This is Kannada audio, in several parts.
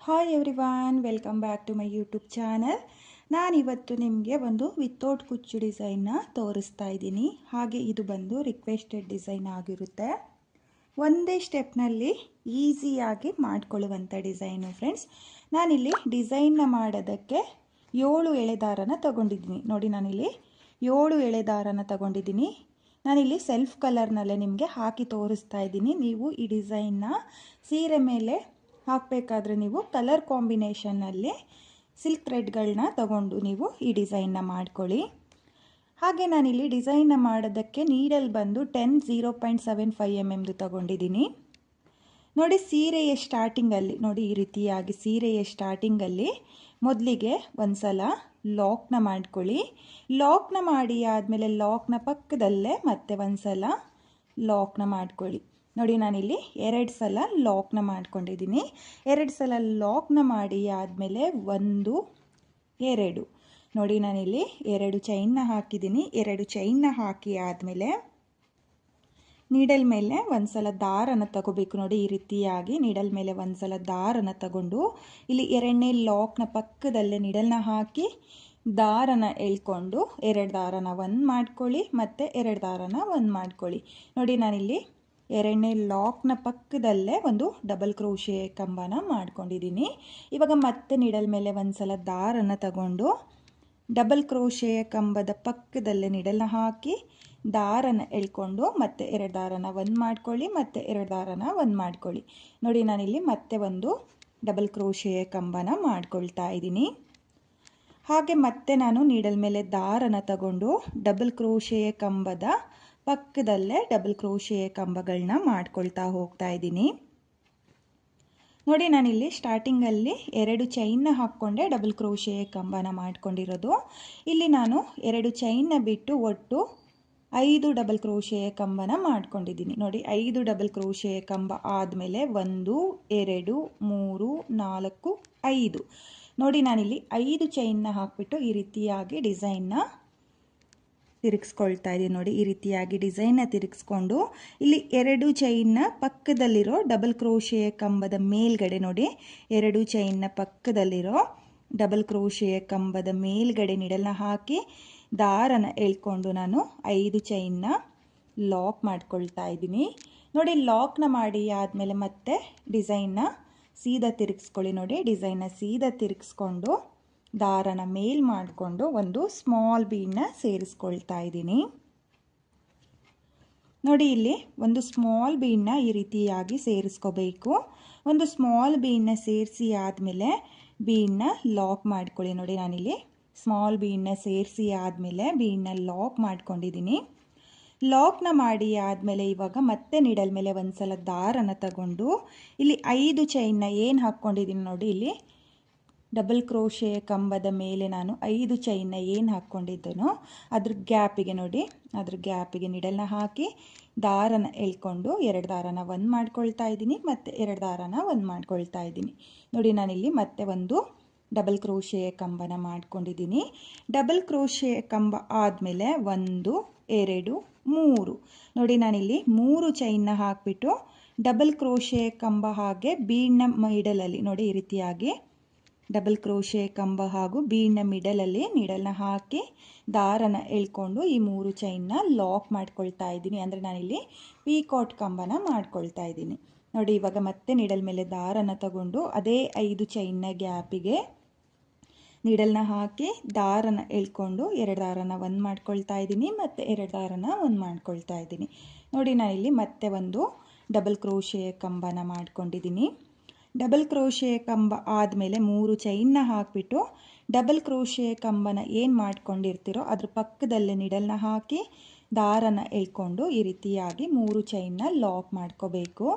Hi everyone, welcome back to my YouTube channel. ನಾನಿವತ್ತು ನಿಮಗೆ ಒಂದು ವಿತೌಟ್ ಕುಚ್ಚು ಡಿಸೈನ್ನ ತೋರಿಸ್ತಾ ಇದ್ದೀನಿ. ಹಾಗೆ ಇದು ಬಂದು ರಿಕ್ವೆಸ್ಟೆಡ್ ಡಿಸೈನ್ ಆಗಿರುತ್ತೆ. ಒಂದೇ ಸ್ಟೆಪ್ನಲ್ಲಿ ಈಸಿಯಾಗಿ ಮಾಡ್ಕೊಳ್ಳುವಂಥ ಡಿಸೈನು ಫ್ರೆಂಡ್ಸ್. ನಾನಿಲ್ಲಿ ಡಿಸೈನ್ನ ಮಾಡೋದಕ್ಕೆ 7 ಎಳೆ ದಾರನ ತಗೊಂಡಿದ್ದೀನಿ. ನೋಡಿ, ನಾನಿಲ್ಲಿ 7 ಎಳೆ ದಾರನ ತಗೊಂಡಿದ್ದೀನಿ. ನಾನಿಲ್ಲಿ ಸೆಲ್ಫ್ ಕಲರ್ನಲ್ಲೇ ನಿಮಗೆ ಹಾಕಿ ತೋರಿಸ್ತಾ ಇದ್ದೀನಿ. ನೀವು ಈ ಡಿಸೈನ್ನ ಸೀರೆ ಮೇಲೆ ಹಾಕಬೇಕಾದ್ರೆ ನೀವು ಕಲರ್ ಕಾಂಬಿನೇಷನ್ನಲ್ಲಿ ಸಿಲ್ಕ್ ಥ್ರೆಡ್ಗಳನ್ನ ತಗೊಂಡು ನೀವು ಈ ಡಿಸೈನ್ನ ಮಾಡ್ಕೊಳ್ಳಿ. ಹಾಗೆ ನಾನಿಲ್ಲಿ ಡಿಸೈನ್ನ ಮಾಡೋದಕ್ಕೆ ನೀಡಲ್ ಬಂದು 0.75 mm ತಗೊಂಡಿದ್ದೀನಿ. ನೋಡಿ, ಸೀರೆಯ ಸ್ಟಾರ್ಟಿಂಗಲ್ಲಿ ನೋಡಿ, ಈ ರೀತಿಯಾಗಿ ಸೀರೆಯ ಸ್ಟಾರ್ಟಿಂಗಲ್ಲಿ ಮೊದಲಿಗೆ ಒಂದು ಸಲ ಲಾಕ್ನ ಮಾಡ್ಕೊಳ್ಳಿ. ಲಾಕ್ನ ಮಾಡಿ ಆದಮೇಲೆ ಲಾಕ್ನ ಪಕ್ಕದಲ್ಲೇ ಮತ್ತೆ ಒಂದು ಸಲ ಲಾಕ್ನ ಮಾಡ್ಕೊಳ್ಳಿ. ನೋಡಿ, ನಾನಿಲ್ಲಿ 2 ಸಲ ಲಾಕ್ನ ಮಾಡ್ಕೊಂಡಿದ್ದೀನಿ. 2 ಸಲ ಲಾಕ್ನ ಮಾಡಿ ಆದಮೇಲೆ 1 2 ನೋಡಿ, ನಾನಿಲ್ಲಿ 2 ಚೈನ್ನ ಹಾಕಿದ್ದೀನಿ. 2 ಚೈನ್ನ ಹಾಕಿ ಆದಮೇಲೆ ನೀಡಲ್ ಮೇಲೆ ಒಂದು ಸಲ ದಾರನ ತಗೋಬೇಕು. ನೋಡಿ, ಈ ರೀತಿಯಾಗಿ ನೀಡಲ್ ಮೇಲೆ ಒಂದು ಸಲ ದಾರನ ತಗೊಂಡು ಇಲ್ಲಿ 2ನೇ ಲಾಕ್ನ ಪಕ್ಕದಲ್ಲೇ ನೀಡಲ್ನ ಹಾಕಿ ದಾರನ ಎಳ್ಕೊಂಡು 2 ದಾರನ 1 ಮಾಡ್ಕೊಳ್ಳಿ, ಮತ್ತು 2 ದಾರನ 1 ಮಾಡ್ಕೊಳ್ಳಿ. ನೋಡಿ, ನಾನಿಲ್ಲಿ 2ನೇ ಲಾಕ್ನ ಪಕ್ಕದಲ್ಲೇ ಒಂದು ಡಬಲ್ ಕ್ರೋಶೆ ಕಂಬನ ಮಾಡ್ಕೊಂಡಿದ್ದೀನಿ. ಇವಾಗ ಮತ್ತೆ ನೀಡಲ್ ಮೇಲೆ ಒಂದು ಸಲ ದಾರನ ತಗೊಂಡು ಡಬಲ್ ಕ್ರೋಶೆಯ ಕಂಬದ ಪಕ್ಕದಲ್ಲೇ ನೀಡಲ್ನ ಹಾಕಿ ದಾರನ ಎಳ್ಕೊಂಡು ಮತ್ತೆ 2 ದಾರನ 1 ಮಾಡ್ಕೊಳ್ಳಿ, ಮತ್ತು 2 ದಾರನ 1 ಮಾಡ್ಕೊಳ್ಳಿ. ನೋಡಿ, ನಾನಿಲ್ಲಿ ಮತ್ತೆ ಒಂದು ಡಬಲ್ ಕ್ರೋಶೆಯ ಕಂಬನ ಮಾಡ್ಕೊಳ್ತಾ ಇದ್ದೀನಿ. ಹಾಗೆ ಮತ್ತೆ ನಾನು ನೀಡಲ್ ಮೇಲೆ ದಾರನ ತಗೊಂಡು ಡಬಲ್ ಕ್ರೋಶೆಯ ಕಂಬದ ಪಕ್ಕದಲ್ಲೇ ಡಬಲ್ ಕ್ರೋಶೆಯ ಕಂಬಗಳನ್ನ ಮಾಡ್ಕೊಳ್ತಾ ಹೋಗ್ತಾ ಇದ್ದೀನಿ. ನೋಡಿ, ನಾನಿಲ್ಲಿ ಸ್ಟಾರ್ಟಿಂಗಲ್ಲಿ 2 ಚೈನ್ನ ಹಾಕ್ಕೊಂಡೆ ಡಬಲ್ ಕ್ರೋಶೆಯ ಕಂಬನ ಮಾಡ್ಕೊಂಡಿರೋದು. ಇಲ್ಲಿ ನಾನು 2 ಚೈನ್ನ ಬಿಟ್ಟು ಒಟ್ಟು 5 ಡಬಲ್ ಕ್ರೋಶೆಯ ಕಂಬನ ಮಾಡ್ಕೊಂಡಿದ್ದೀನಿ. ನೋಡಿ, 5 ಡಬಲ್ ಕ್ರೋಶೆಯ ಕಂಬ ಆದಮೇಲೆ 1 2 3 4 5 ನೋಡಿ, ನಾನಿಲ್ಲಿ 5 ಚೈನ್ನ ಹಾಕಿಬಿಟ್ಟು ಈ ರೀತಿಯಾಗಿ ಡಿಸೈನ್ನ ತಿರುಗಿಸ್ಕೊಳ್ತಾ ಇದ್ದೀನಿ. ನೋಡಿ, ಈ ರೀತಿಯಾಗಿ ಡಿಸೈನ್ನ ತಿರುಗಿಸ್ಕೊಂಡು ಇಲ್ಲಿ 2 ಚೈನ್ನ ಪಕ್ಕದಲ್ಲಿರೋ ಡಬಲ್ ಕ್ರೋಶೆಯ ಕಂಬದ ಮೇಲ್ಗಡೆ ನೋಡಿ, 2 ಚೈನ್ನ ಪಕ್ಕದಲ್ಲಿರೋ ಡಬಲ್ ಕ್ರೋಶೆಯ ಕಂಬದ ಮೇಲ್ಗಡೆ ನೀಡಲ್ನ ಹಾಕಿ ದಾರನ ಎಳ್ಕೊಂಡು ನಾನು 5 ಚೈನ್ನ ಲಾಕ್ ಮಾಡ್ಕೊಳ್ತಾ ಇದ್ದೀನಿ. ನೋಡಿ, ಲಾಕ್ನ ಮಾಡಿ ಆದಮೇಲೆ ಮತ್ತೆ ಡಿಸೈನ್ನ ಸೀದಾ ತಿರುಗಿಸ್ಕೊಳ್ಳಿ. ನೋಡಿ, ಡಿಸೈನ್ನ ಸೀದಾ ತಿರುಗಿಸ್ಕೊಂಡು ದಾರನ ಮೇಲ್ ಮಾಡಿಕೊಂಡು ಒಂದು ಸ್ಮಾಲ್ ಬೀಡನ್ನ ಸೇರಿಸ್ಕೊಳ್ತಾ ಇದ್ದೀನಿ. ನೋಡಿ, ಇಲ್ಲಿ ಒಂದು ಸ್ಮಾಲ್ ಬೀಡನ್ನ ಈ ರೀತಿಯಾಗಿ ಸೇರಿಸ್ಕೋಬೇಕು. ಒಂದು ಸ್ಮಾಲ್ ಬೀಡನ್ನ ಸೇರಿಸಿ ಆದಮೇಲೆ ಬೀಡನ್ನ ಲಾಕ್ ಮಾಡ್ಕೊಳ್ಳಿ. ನೋಡಿ, ನಾನಿಲ್ಲಿ ಸ್ಮಾಲ್ ಬೀಡನ್ನ ಸೇರಿಸಿ ಆದಮೇಲೆ ಬೀಡನ್ನ ಲಾಕ್ ಮಾಡ್ಕೊಂಡಿದ್ದೀನಿ. ಲಾಕ್ನ ಮಾಡಿ ಆದಮೇಲೆ ಇವಾಗ ಮತ್ತೆ ನೀಡಲ್ ಮೇಲೆ ಒಂದು ಸಲ ದಾರನ ತಗೊಂಡು ಇಲ್ಲಿ 5 ಚೈನ್ನ ಏನು ಹಾಕ್ಕೊಂಡಿದ್ದೀನಿ ನೋಡಿ, ಇಲ್ಲಿ ಡಬಲ್ ಕ್ರೋಶೆಯ ಕಂಬದ ಮೇಲೆ ನಾನು 5 ಚೈನ್ನ ಏನು ಹಾಕ್ಕೊಂಡಿದ್ದನೋ ಅದ್ರ ಗ್ಯಾಪಿಗೆ ನೋಡಿ, ಅದ್ರ ಗ್ಯಾಪಿಗೆ ನೀಡಲ್ನ ಹಾಕಿ ದಾರನ ಎಳ್ಕೊಂಡು 2 ದಾರನ 1 ಮಾಡ್ಕೊಳ್ತಾ ಇದ್ದೀನಿ, ಮತ್ತು 2 ದಾರನ 1 ಮಾಡ್ಕೊಳ್ತಾ ಇದ್ದೀನಿ. ನೋಡಿ, ನಾನಿಲ್ಲಿ ಮತ್ತೆ ಒಂದು ಡಬಲ್ ಕ್ರೋಶೆಯ ಕಂಬನ ಮಾಡ್ಕೊಂಡಿದ್ದೀನಿ. ಡಬಲ್ ಕ್ರೋಶೆಯ ಕಂಬ ಆದಮೇಲೆ 1 2 3 ನೋಡಿ, ನಾನಿಲ್ಲಿ 3 ಚೈನ್ನ ಹಾಕಿಬಿಟ್ಟು ಡಬಲ್ ಕ್ರೋಶೆಯ ಕಂಬ ಹಾಗೆ ಬೀಡ್ನ ಮಿಡಲಲ್ಲಿ ನೋಡಿ, ಈ ರೀತಿಯಾಗಿ ಡಬಲ್ ಕ್ರೋಶೆ ಕಂಬ ಹಾಗೂ ಬೀಡ್ನ ಮಿಡಲಲ್ಲಿ ನೀಡಲ್ನ ಹಾಕಿ ದಾರನ ಎಳ್ಕೊಂಡು ಈ 3 ಚೈನ್ನ ಲಾಕ್ ಮಾಡ್ಕೊಳ್ತಾ ಇದ್ದೀನಿ. ಅಂದರೆ ನಾನಿಲ್ಲಿ ಪೀಕಾಟ್ ಕಂಬನ ಮಾಡ್ಕೊಳ್ತಾ ಇದ್ದೀನಿ. ನೋಡಿ, ಇವಾಗ ಮತ್ತೆ ನೀಡಲ್ ಮೇಲೆ ದಾರನ ತಗೊಂಡು ಅದೇ 5 ಚೈನ್ನ ಗ್ಯಾಪಿಗೆ ನೀಡಲ್ನ ಹಾಕಿ ದಾರನ ಎಳ್ಕೊಂಡು 2 ದಾರನ 1 ಮಾಡ್ಕೊಳ್ತಾ ಇದ್ದೀನಿ, ಮತ್ತು 2 ದಾರನ 1 ಮಾಡ್ಕೊಳ್ತಾ ಇದ್ದೀನಿ. ನೋಡಿ, ನಾನಿಲ್ಲಿ ಮತ್ತೆ ಒಂದು ಡಬಲ್ ಕ್ರೋಶೆಯ ಕಂಬನ ಮಾಡ್ಕೊಂಡಿದ್ದೀನಿ. ಡಬಲ್ ಕ್ರೋಶೆಯ ಕಂಬ ಆದಮೇಲೆ 3 ಚೈನ್ನ ಹಾಕಿಬಿಟ್ಟು ಡಬಲ್ ಕ್ರೋಶೆಯ ಕಂಬನ ಏನು ಮಾಡ್ಕೊಂಡಿರ್ತೀರೋ ಅದ್ರ ಪಕ್ಕದಲ್ಲೇ ನೀಡಲ್ನ ಹಾಕಿ ದಾರನ ಎಳ್ಕೊಂಡು ಈ ರೀತಿಯಾಗಿ 3 ಚೈನ್ನ ಲಾಕ್ ಮಾಡ್ಕೋಬೇಕು.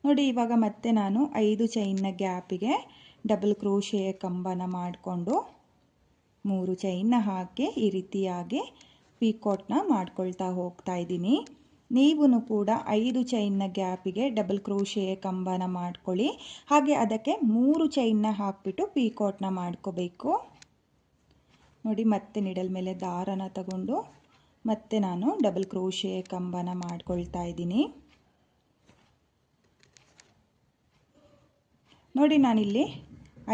ನೋಡಿ, ಇವಾಗ ಮತ್ತೆ ನಾನು 5 ಚೈನ್ನ ಗ್ಯಾಪಿಗೆ ಡಬಲ್ ಕ್ರೋಶೆಯ ಕಂಬನ ಮಾಡಿಕೊಂಡು 3 ಚೈನ್ನ ಹಾಕಿ ಈ ರೀತಿಯಾಗಿ ಪೀಕಾಟ್ನ ಮಾಡ್ಕೊಳ್ತಾ ಹೋಗ್ತಾ ಇದ್ದೀನಿ. ನೀವು ಕೂಡ 5 ಚೈನ್ನ ಗ್ಯಾಪಿಗೆ ಡಬಲ್ ಕ್ರೋಶೆಯ ಕಂಬನ ಮಾಡ್ಕೊಳ್ಳಿ. ಹಾಗೆ ಅದಕ್ಕೆ 3 ಚೈನ್ನ ಹಾಕಿಬಿಟ್ಟು ಪೀಕಾಟ್ನ ಮಾಡ್ಕೋಬೇಕು. ನೋಡಿ, ಮತ್ತೆ ನೀಡಲ್ ಮೇಲೆ ದಾರನ ತಗೊಂಡು ಮತ್ತೆ ನಾನು ಡಬಲ್ ಕ್ರೋಶೆಯ ಕಂಬನ ಮಾಡ್ಕೊಳ್ತಾ ಇದ್ದೀನಿ. ನೋಡಿ ನಾನಿಲ್ಲಿ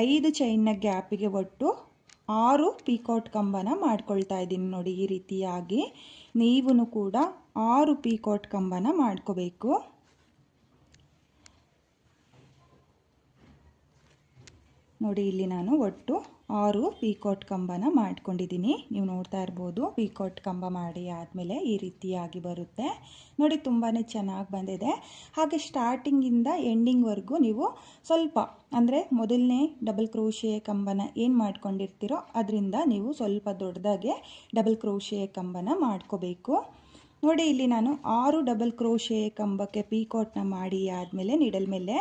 5 ಚೈನ್ನ ಗ್ಯಾಪಿಗೆ ಒಟ್ಟು 6 ಪೀಕಾಟ್ ಕಂಬನ ಮಾಡ್ಕೊಳ್ತಾ ಇದ್ದೀನಿ. ನೋಡಿ ಈ ರೀತಿಯಾಗಿ ನೀವು ಕೂಡ 6 ಪೀಕಾಟ್ ಕಂಬನ ಮಾಡ್ಕೋಬೇಕು. ನೋಡಿ ಇಲ್ಲಿ ನಾನು ಒಟ್ಟು 6 ಪೀಕಾಟ್ ಕಂಬನ ಮಾಡ್ಕೊಂಡಿದ್ದೀನಿ. ನೀವು ನೋಡ್ತಾ ಇರ್ಬೋದು, ಪೀಕಾಟ್ ಕಂಬ ಮಾಡಿ ಆದಮೇಲೆ ಈ ರೀತಿಯಾಗಿ ಬರುತ್ತೆ. ನೋಡಿ ತುಂಬಾ ಚೆನ್ನಾಗಿ ಬಂದಿದೆ. ಹಾಗೆ ಸ್ಟಾರ್ಟಿಂಗಿಂದ ಎಂಡಿಂಗ್ವರೆಗೂ ನೀವು ಸ್ವಲ್ಪ ಅಂದರೆ ಮೊದಲನೇ ಡಬಲ್ ಕ್ರೋಶೆ ಕಂಬನ ಏನು ಮಾಡ್ಕೊಂಡಿರ್ತೀರೋ ಅದರಿಂದ ನೀವು ಸ್ವಲ್ಪ ದೊಡ್ಡದಾಗೆ ಡಬಲ್ ಕ್ರೋಶೆ ಕಂಬನ ಮಾಡ್ಕೋಬೇಕು. ನೋಡಿ ಇಲ್ಲಿ ನಾನು 6 ಡಬಲ್ ಕ್ರೋಶೆ ಕಂಬಕ್ಕೆ ಪೀಕಾಟ್ನ ಮಾಡಿ ಆದಮೇಲೆ ನೀಡಲ್ ಮೇಲೆ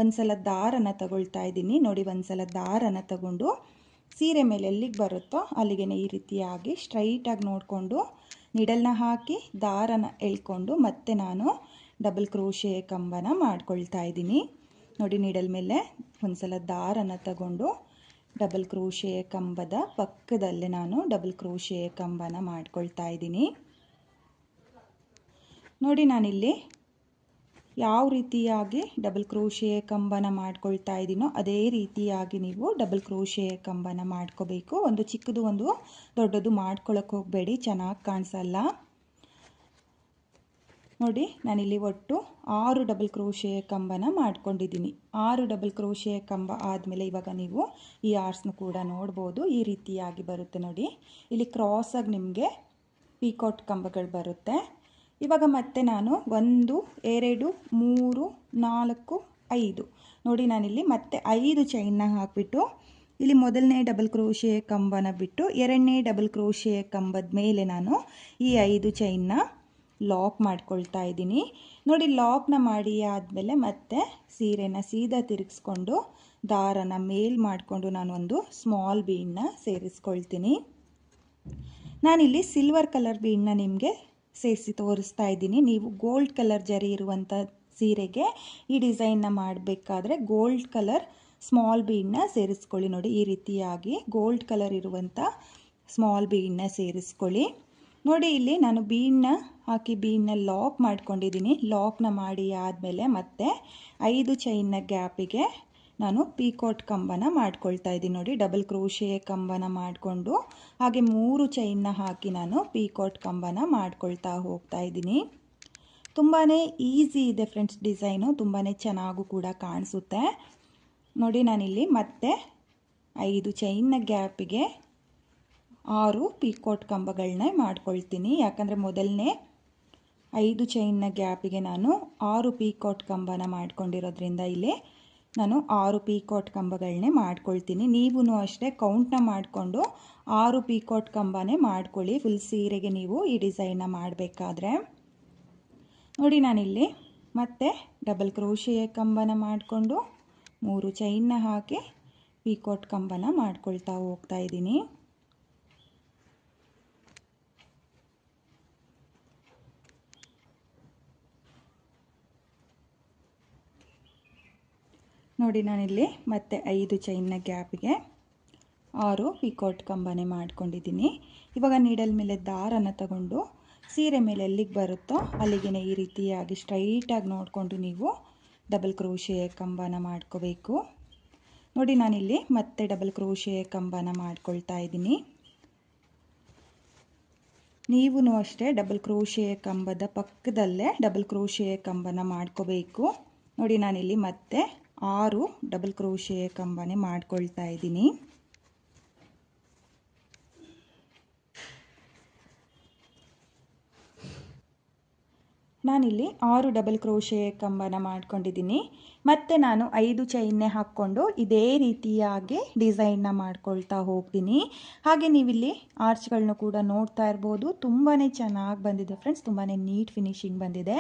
ಒಂದ್ಸಲ ದಾರನ ತಗೊಳ್ತಾ ಇದ್ದೀನಿ. ನೋಡಿ ಒಂದ್ಸಲ ದಾರನ ತಗೊಂಡು ಸೀರೆ ಮೇಲೆ ಎಲ್ಲಿಗೆ ಬರುತ್ತೋ ಅಲ್ಲಿಗೆ ಈ ರೀತಿಯಾಗಿ ಸ್ಟ್ರೈಟಾಗಿ ನೋಡಿಕೊಂಡು ನೀಡಲ್ನ ಹಾಕಿ ದಾರನ ಎಳ್ಕೊಂಡು ಮತ್ತೆ ನಾನು ಡಬಲ್ ಕ್ರೋಶೆ ಕಂಬನ ಮಾಡ್ಕೊಳ್ತಾ ಇದ್ದೀನಿ. ನೋಡಿ ನೀಡಲ್ ಮೇಲೆ ಒಂದ್ಸಲ ದಾರನ ತಗೊಂಡು ಡಬಲ್ ಕ್ರೋಶೆ ಕಂಬದ ಪಕ್ಕದಲ್ಲೇ ನಾನು ಡಬಲ್ ಕ್ರೋಶೆ ಕಂಬನ ಮಾಡ್ಕೊಳ್ತಾ ಇದ್ದೀನಿ. ನೋಡಿ ನಾನಿಲ್ಲಿ ಯಾವ ರೀತಿಯಾಗಿ ಡಬಲ್ ಕ್ರೋಶೆ ಕಂಬನ ಮಾಡ್ಕೊಳ್ತಾ ಇದ್ದೀನೋ ಅದೇ ರೀತಿಯಾಗಿ ನೀವು ಡಬಲ್ ಕ್ರೋಶೆ ಕಂಬನ ಮಾಡ್ಕೋಬೇಕು. ಒಂದು ಚಿಕ್ಕದು ಒಂದು ದೊಡ್ಡದು ಮಾಡ್ಕೊಳ್ಳೋಕೆ ಹೋಗಬೇಡಿ, ಚೆನ್ನಾಗಿ ಕಾಣಿಸಲ್ಲ. ನೋಡಿ ನಾನಿಲ್ಲಿ ಒಟ್ಟು 6 ಡಬಲ್ ಕ್ರೋಶೆ ಕಂಬನ ಮಾಡ್ಕೊಂಡಿದ್ದೀನಿ. 6 ಡಬಲ್ ಕ್ರೋಶೆ ಕಂಬ ಆದಮೇಲೆ ಇವಾಗ ನೀವು ಈ ಆರ್ಸ್ನು ಕೂಡ ನೋಡ್ಬೋದು. ಈ ರೀತಿಯಾಗಿ ಬರುತ್ತೆ ನೋಡಿ. ಇಲ್ಲಿ ಕ್ರಾಸಾಗಿ ನಿಮಗೆ ಪೀಕಾಟ್ ಕಂಬಗಳು ಬರುತ್ತೆ. ಇವಾಗ ಮತ್ತೆ ನಾನು 1 2 3 4 5 ನೋಡಿ ನಾನಿಲ್ಲಿ ಮತ್ತೆ 5 ಚೈನ್ನ ಹಾಕಿಬಿಟ್ಟು ಇಲ್ಲಿ ಮೊದಲನೇ ಡಬಲ್ ಕ್ರೋಶೆ ಕಂಬನ ಬಿಟ್ಟು ಎರಡನೇ ಡಬಲ್ ಕ್ರೋಶೆ ಕಂಬದ ಮೇಲೆ ನಾನು ಈ 5 ಚೈನ್ನ ಲಾಕ್ ಮಾಡ್ಕೊಳ್ತಾ ಇದ್ದೀನಿ. ನೋಡಿ ಲಾಕ್ನ ಮಾಡಿ ಆದಮೇಲೆ ಮತ್ತೆ ಸೀರೆನ ಸೀದಾ ತಿರುಗಿಸ್ಕೊಂಡು ದಾರನ ಮೇಲ್ ಮಾಡಿಕೊಂಡು ನಾನು ಒಂದು ಸ್ಮಾಲ್ ಬೀಡನ್ನ ಸೇರಿಸ್ಕೊಳ್ತೀನಿ. ನಾನಿಲ್ಲಿ ಸಿಲ್ವರ್ ಕಲರ್ ಬೀಡನ್ನ ನಿಮಗೆ ಸೇರಿಸಿ ತೋರಿಸ್ತಾ ಇದ್ದೀನಿ. ನೀವು ಗೋಲ್ಡ್ ಕಲರ್ ಜರಿ ಇರುವಂಥ ಸೀರೆಗೆ ಈ ಡಿಸೈನ್ನ ಮಾಡಬೇಕಾದ್ರೆ ಗೋಲ್ಡ್ ಕಲರ್ ಸ್ಮಾಲ್ ಬೀಡನ್ನ ಸೇರಿಸ್ಕೊಳ್ಳಿ. ನೋಡಿ ಈ ರೀತಿಯಾಗಿ ಗೋಲ್ಡ್ ಕಲರ್ ಇರುವಂಥ ಸ್ಮಾಲ್ ಬೀಡನ್ನ ಸೇರಿಸ್ಕೊಳ್ಳಿ. ನೋಡಿ ಇಲ್ಲಿ ನಾನು ಬೀಡನ್ನ ಹಾಕಿ ಬೀಡನ್ನ ಲಾಕ್ ಮಾಡ್ಕೊಂಡಿದ್ದೀನಿ. ಲಾಕ್ನ ಮಾಡಿ ಆದಮೇಲೆ ಮತ್ತೆ 5 ಚೈನ್ನ ಗ್ಯಾಪಿಗೆ ನಾನು ಪೀಕಾಟ್ ಕಂಬನ ಮಾಡ್ಕೊಳ್ತಾ ಇದ್ದೀನಿ. ನೋಡಿ ಡಬಲ್ ಕ್ರೋಶೆ ಕಂಬನ ಮಾಡಿಕೊಂಡು ಹಾಗೆ 3 ಚೈನ್ನ ಹಾಕಿ ನಾನು ಪೀಕಾಟ್ ಕಂಬನ ಮಾಡ್ಕೊಳ್ತಾ ಹೋಗ್ತಾ ಇದ್ದೀನಿ. ತುಂಬಾ ಈಸಿ ಇದೆ ಫ್ರೆಂಡ್ಸ್ ಡಿಸೈನು, ತುಂಬಾ ಚೆನ್ನಾಗೂ ಕೂಡ ಕಾಣಿಸುತ್ತೆ. ನೋಡಿ ನಾನಿಲ್ಲಿ ಮತ್ತೆ 5 ಚೈನ್ನ ಗ್ಯಾಪಿಗೆ 6 ಪೀಕಾಟ್ ಕಂಬಗಳನ್ನ ಮಾಡ್ಕೊಳ್ತೀನಿ. ಯಾಕಂದರೆ ಮೊದಲನೇ 5 ಚೈನ್ನ ಗ್ಯಾಪಿಗೆ ನಾನು 6 ಪೀಕಾಟ್ ಕಂಬನ ಮಾಡ್ಕೊಂಡಿರೋದ್ರಿಂದ ಇಲ್ಲಿ ನಾನು 6 ಪೀಕಾಟ್ ಕಂಬಗಳನ್ನೇ ಮಾಡ್ಕೊಳ್ತೀನಿ. ನೀವು ಅಷ್ಟೇ ಕೌಂಟ್ನ ಮಾಡಿಕೊಂಡು 6 ಪೀಕಾಟ್ ಕಂಬನೇ ಮಾಡ್ಕೊಳ್ಳಿ ಫುಲ್ ಸೀರೆಗೆ ನೀವು ಈ ಡಿಸೈನ್ನ ಮಾಡಬೇಕಾದ್ರೆ. ನೋಡಿ ನಾನಿಲ್ಲಿ ಮತ್ತೆ ಡಬಲ್ ಕ್ರೋಶೆ ಕಂಬನ ಮಾಡಿಕೊಂಡು 3 ಚೈನ್ನ ಹಾಕಿ ಪೀಕಾಟ್ ಕಂಬನ ಮಾಡ್ಕೊಳ್ತಾ ಹೋಗ್ತಾ ಇದ್ದೀನಿ. ನೋಡಿ ನಾನಿಲ್ಲಿ ಮತ್ತೆ 5 ಚೈನ್ನ ಗ್ಯಾಪಿಗೆ 6 ಪೀಕಾಟ್ ಕಂಬನೇ ಮಾಡ್ಕೊಂಡಿದ್ದೀನಿ. ಇವಾಗ ನೀಡಲ್ ಮೇಲೆ ದಾರನ ತಗೊಂಡು ಸೀರೆ ಮೇಲೆ ಎಲ್ಲಿಗೆ ಬರುತ್ತೋ ಅಲ್ಲಿಗೆ ಈ ರೀತಿಯಾಗಿ ಸ್ಟ್ರೈಟಾಗಿ ನೋಡಿಕೊಂಡು ನೀವು ಡಬಲ್ ಕ್ರೋಶೆ ಕಂಬನ ಮಾಡ್ಕೋಬೇಕು. ನೋಡಿ ನಾನಿಲ್ಲಿ ಮತ್ತೆ ಡಬಲ್ ಕ್ರೋಶೆ ಕಂಬನ ಮಾಡ್ಕೊಳ್ತಾ ಇದ್ದೀನಿ. ನೀವು ಅಷ್ಟೇ ಡಬಲ್ ಕ್ರೋಶೆ ಕಂಬದ ಪಕ್ಕದಲ್ಲೇ ಡಬಲ್ ಕ್ರೋಶೆ ಕಂಬನ ಮಾಡ್ಕೋಬೇಕು. ನೋಡಿ ನಾನಿಲ್ಲಿ ಮತ್ತೆ 6 ಡಬಲ್ ಕ್ರೋಶೆ ಕಂಬನೇ ಮಾಡ್ಕೊಳ್ತಾ ಇದ್ದೀನಿ. ನಾನಿಲ್ಲಿ 6 ಡಬಲ್ ಕ್ರೋಶೆ ಕಂಬನ ಮಾಡ್ಕೊಂಡಿದ್ದೀನಿ. ಮತ್ತೆ ನಾನು 5 ಚೈನ್ನೇ ಹಾಕ್ಕೊಂಡು ಇದೇ ರೀತಿಯಾಗಿ ಡಿಸೈನ್ನ ಮಾಡ್ಕೊಳ್ತಾ ಹೋಗ್ತೀನಿ. ಹಾಗೆ ನೀವಿಲ್ಲಿ ಆರ್ಚ್ಗಳನ್ನ ಕೂಡ ನೋಡ್ತಾ ಇರ್ಬೋದು. ತುಂಬಾ ಚೆನ್ನಾಗಿ ಬಂದಿದೆ ಫ್ರೆಂಡ್ಸ್, ತುಂಬಾ ನೀಟ್ ಫಿನಿಶಿಂಗ್ ಬಂದಿದೆ.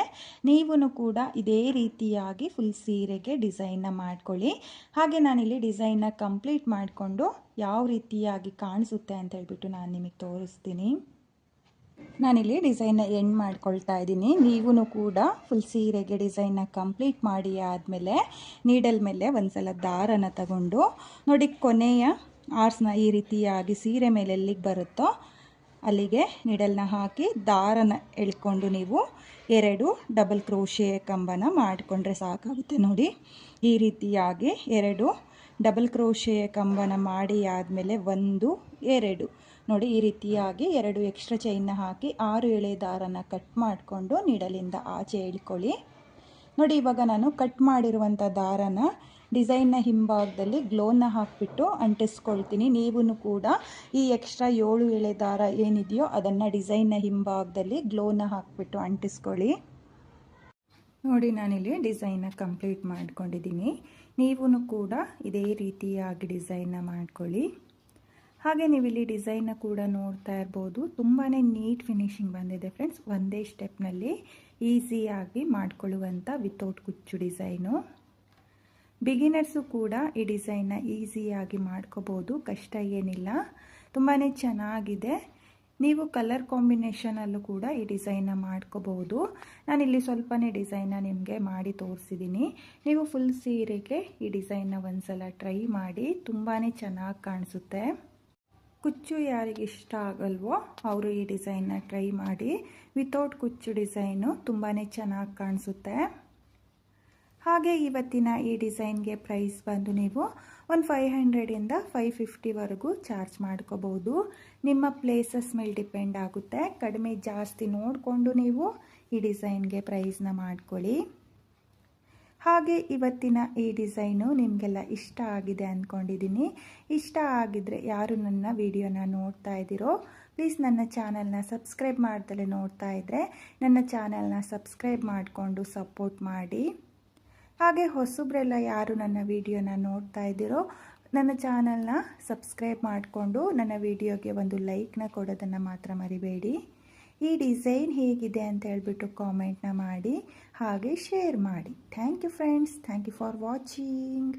ನೀವು ಕೂಡ ಇದೇ ರೀತಿಯಾಗಿ ಫುಲ್ ಸೀರೆಗೆ ಡಿಸೈನ್ನ ಮಾಡ್ಕೊಳ್ಳಿ. ಹಾಗೆ ನಾನಿಲ್ಲಿ ಡಿಸೈನ್ನ ಕಂಪ್ಲೀಟ್ ಮಾಡಿಕೊಂಡು ಯಾವ ರೀತಿಯಾಗಿ ಕಾಣಿಸುತ್ತೆ ಅಂತ ಹೇಳ್ಬಿಟ್ಟು ನಾನು ನಿಮಗೆ ತೋರಿಸ್ತೀನಿ. ನಾನಿಲ್ಲಿ ಡಿಸೈನ್ನ ಎಂಡ್ ಮಾಡ್ಕೊಳ್ತಾ ಇದ್ದೀನಿ. ನೀವು ಕೂಡ ಫುಲ್ ಸೀರೆಗೆ ಡಿಸೈನ್ನ ಕಂಪ್ಲೀಟ್ ಮಾಡಿ ಆದಮೇಲೆ ನೀಡಲ್ ಮೇಲೆ ಒಂದ್ಸಲ ದಾರನ ತಗೊಂಡು ನೋಡಿ ಕೊನೆಯ ಆರ್ಸ್ನ ಈ ರೀತಿಯಾಗಿ ಸೀರೆ ಮೇಲೆ ಎಲ್ಲಿಗೆ ಬರುತ್ತೋ ಅಲ್ಲಿಗೆ ನೀಡಲ್ನ ಹಾಕಿ ದಾರನ ಎಳ್ಕೊಂಡು ನೀವು 2 ಡಬಲ್ ಕ್ರೋಶೆ ಕಂಬನ ಮಾಡಿಕೊಂಡ್ರೆ ಸಾಕಾಗುತ್ತೆ. ನೋಡಿ ಈ ರೀತಿಯಾಗಿ 2 ಡಬಲ್ ಕ್ರೋಶೆಯ ಕಂಬನ ಮಾಡಿ ಆದಮೇಲೆ 1 2 ನೋಡಿ ಈ ರೀತಿಯಾಗಿ 2 ಎಕ್ಸ್ಟ್ರಾ ಚೈನ್ನ ಹಾಕಿ 6 ಎಳೆ ದಾರನ ಕಟ್ ಮಾಡಿಕೊಂಡು ನೀಡಲಿಂದ ಆಚೆ ಎಳ್ಕೊಳ್ಳಿ. ನೋಡಿ ಇವಾಗ ನಾನು ಕಟ್ ಮಾಡಿರುವಂಥ ದಾರನ ಡಿಸೈನ್ನ ಹಿಂಭಾಗದಲ್ಲಿ ಗ್ಲೋನ ಹಾಕಿಬಿಟ್ಟು ಅಂಟಿಸ್ಕೊಳ್ತೀನಿ. ನೀವು ಕೂಡ ಈ ಎಕ್ಸ್ಟ್ರಾ 7 ಎಳೆ ದಾರ ಏನಿದೆಯೋ ಅದನ್ನು ಡಿಸೈನ್ನ ಹಿಂಭಾಗದಲ್ಲಿ ಗ್ಲೋನ ಹಾಕಿಬಿಟ್ಟು ಅಂಟಿಸ್ಕೊಳ್ಳಿ. ನೋಡಿ ನಾನಿಲ್ಲಿ ಡಿಸೈನ್ನ ಕಂಪ್ಲೀಟ್ ಮಾಡ್ಕೊಂಡಿದ್ದೀನಿ. ನೀವು ಕೂಡ ಇದೇ ರೀತಿಯಾಗಿ ಡಿಸೈನ್ನ ಮಾಡ್ಕೊಳ್ಳಿ. ಹಾಗೆ ನೀವಿಲ್ಲಿ ಡಿಸೈನ್ನ ಕೂಡ ನೋಡ್ತಾ ಇರ್ಬೋದು, ತುಂಬಾ ನೀಟ್ ಫಿನಿಶಿಂಗ್ ಬಂದಿದೆ ಫ್ರೆಂಡ್ಸ್. ಒಂದೇ ಸ್ಟೆಪ್ನಲ್ಲಿ ಈಸಿಯಾಗಿ ಮಾಡ್ಕೊಳ್ಳುವಂಥ ವಿತೌಟ್ ಕುಚ್ಚು ಡಿಸೈನು. ಬಿಗಿನರ್ಸು ಕೂಡ ಈ ಡಿಸೈನ್ನ ಈಸಿಯಾಗಿ ಮಾಡ್ಕೋಬೋದು, ಕಷ್ಟ ಏನಿಲ್ಲ, ತುಂಬಾ ಚೆನ್ನಾಗಿದೆ. ನೀವು ಕಲರ್ ಕಾಂಬಿನೇಷನಲ್ಲೂ ಕೂಡ ಈ ಡಿಸೈನ್ನ ಮಾಡ್ಕೋಬಹುದು. ನಾನಿಲ್ಲಿ ಸ್ವಲ್ಪನೇ ಡಿಸೈನ್ನ ನಿಮಗೆ ಮಾಡಿ ತೋರಿಸಿದ್ದೀನಿ. ನೀವು ಫುಲ್ ಸೀರೆಗೆ ಈ ಡಿಸೈನ್ನ ಒಂದ್ಸಲ ಟ್ರೈ ಮಾಡಿ, ತುಂಬಾ ಚೆನ್ನಾಗಿ ಕಾಣಿಸುತ್ತೆ. ಕುಚ್ಚು ಯಾರಿಗೆ ಇಷ್ಟ ಆಗಲ್ವೋ ಅವರು ಈ ಡಿಸೈನ್ನ ಟ್ರೈ ಮಾಡಿ. ವಿತೌಟ್ ಕುಚ್ಚು ಡಿಸೈನು ತುಂಬಾ ಚೆನ್ನಾಗಿ ಕಾಣಿಸುತ್ತೆ. ಹಾಗೆ ಇವತ್ತಿನ ಈ ಡಿಸೈನ್ಗೆ ಪ್ರೈಸ್ ಬಂದು ನೀವು ಒಂದು 500ಇಂದ 550ವರೆಗೂ ಚಾರ್ಜ್ ಮಾಡ್ಕೋಬಹುದು. ನಿಮ್ಮ ಪ್ಲೇಸಸ್ ಮೇಲೆ ಡಿಪೆಂಡ್ ಆಗುತ್ತೆ. ಕಡಿಮೆ ಜಾಸ್ತಿ ನೋಡಿಕೊಂಡು ನೀವು ಈ ಡಿಸೈನ್ಗೆ ಪ್ರೈಸ್ನ ಮಾಡ್ಕೊಳ್ಳಿ. ಹಾಗೆ ಇವತ್ತಿನ ಈ ಡಿಸೈನು ನಿಮಗೆಲ್ಲ ಇಷ್ಟ ಆಗಿದೆ ಅಂದ್ಕೊಂಡಿದ್ದೀನಿ. ಇಷ್ಟ ಆಗಿದ್ರೆ ಯಾರು ನನ್ನ ವಿಡಿಯೋನ ನೋಡ್ತಾ ಇದ್ದೀರೋ ಪ್ಲೀಸ್ ನನ್ನ ಚಾನಲ್ನ ಸಬ್ಸ್ಕ್ರೈಬ್ ಮಾಡ್ದಲೇ ನೋಡ್ತಾ ಇದ್ದರೆ ನನ್ನ ಚಾನಲ್ನ ಸಬ್ಸ್ಕ್ರೈಬ್ ಮಾಡಿಕೊಂಡು ಸಪೋರ್ಟ್ ಮಾಡಿ. ಹಾಗೆ ಹೊಸಬ್ರೆಲ್ಲ ಯಾರು ನನ್ನ ವಿಡಿಯೋನ ನೋಡ್ತಾ ಇದ್ದೀರೋ ನನ್ನ ಚಾನಲ್ನ ಸಬ್ಸ್ಕ್ರೈಬ್ ಮಾಡಿಕೊಂಡು ನನ್ನ ವಿಡಿಯೋಗೆ ಒಂದು ಲೈಕ್ನ ಕೊಡೋದನ್ನು ಮಾತ್ರ ಮರಿಬೇಡಿ. ಈ ಡಿಸೈನ್ ಹೇಗಿದೆ ಅಂತ ಹೇಳ್ಬಿಟ್ಟು ಕಾಮೆಂಟ್ನ ಮಾಡಿ, ಹಾಗೆ ಶೇರ್ ಮಾಡಿ. Thank you friends, thank you for watching.